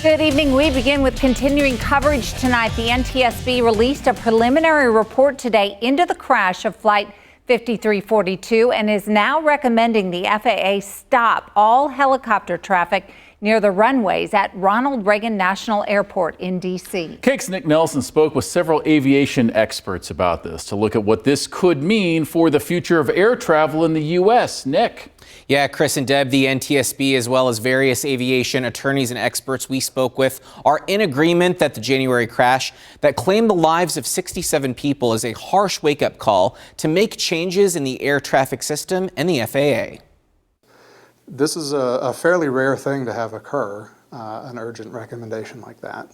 Good evening. We begin with continuing coverage tonight. The NTSB released a preliminary report today into the crash of Flight 5342 and is now recommending the FAA stop all helicopter traffic near the runways at Ronald Reagan National Airport in D.C. KAKE's Nick Nelson spoke with several aviation experts about this to look at what this could mean for the future of air travel in the U.S. Nick. Yeah, Chris and Deb, the NTSB, as well as various aviation attorneys and experts we spoke with, are in agreement that the January crash that claimed the lives of 67 people is a harsh wake-up call to make changes in the air traffic system and the FAA. This is a fairly rare thing to have occur, an urgent recommendation like that.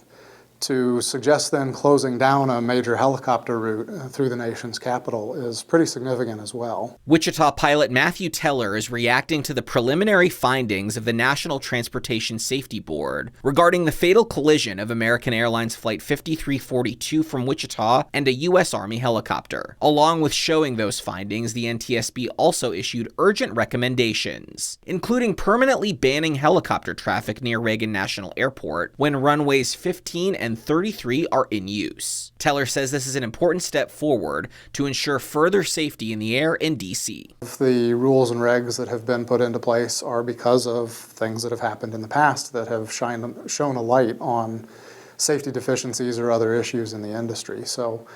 To suggest then closing down a major helicopter route through the nation's capital is pretty significant as well. Wichita pilot Matthew Teller is reacting to the preliminary findings of the National Transportation Safety Board regarding the fatal collision of American Airlines Flight 5342 from Wichita and a U.S. Army helicopter. Along with showing those findings, the NTSB also issued urgent recommendations, including permanently banning helicopter traffic near Reagan National Airport when runways 15 and 33 are in use. Teller says this is an important step forward to ensure further safety in the air in D.C. The rules and regs that have been put into place are because of things that have happened in the past that have shown a light on safety deficiencies or other issues in the industry. So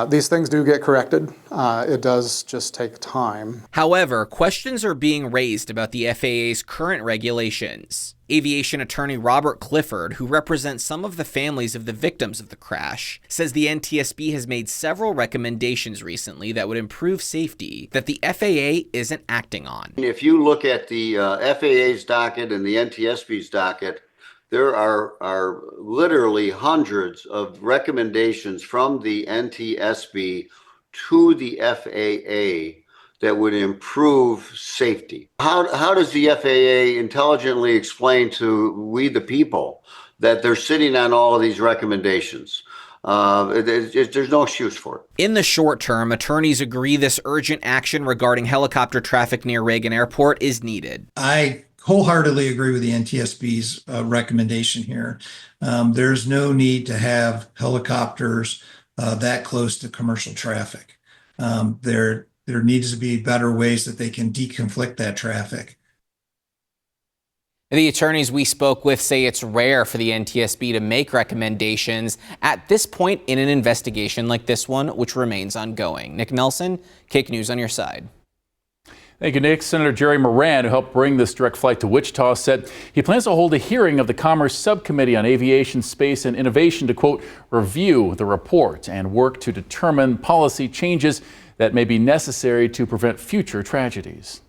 these things do get corrected. It does just take time. However, questions are being raised about the FAA's current regulations. Aviation attorney Robert Clifford, who represents some of the families of the victims of the crash, says the NTSB has made several recommendations recently that would improve safety that the FAA isn't acting on. If you look at the FAA's docket and the NTSB's docket, there are literally hundreds of recommendations from the NTSB to the FAA that would improve safety. How does the FAA intelligently explain to we the people that they're sitting on all of these recommendations? There's no excuse for it. In the short term, attorneys agree this urgent action regarding helicopter traffic near Reagan Airport is needed. I wholeheartedly agree with the NTSB's recommendation here. There's no need to have helicopters that close to commercial traffic. There needs to be better ways that they can deconflict that traffic. The attorneys we spoke with say it's rare for the NTSB to make recommendations at this point in an investigation like this one, which remains ongoing. Nick Nelson, KAKE News on your side. Thank you, Nick. Senator Jerry Moran, who helped bring this direct flight to Wichita, said he plans to hold a hearing of the Commerce Subcommittee on Aviation, Space, and Innovation to, quote, review the report and work to determine policy changes that may be necessary to prevent future tragedies.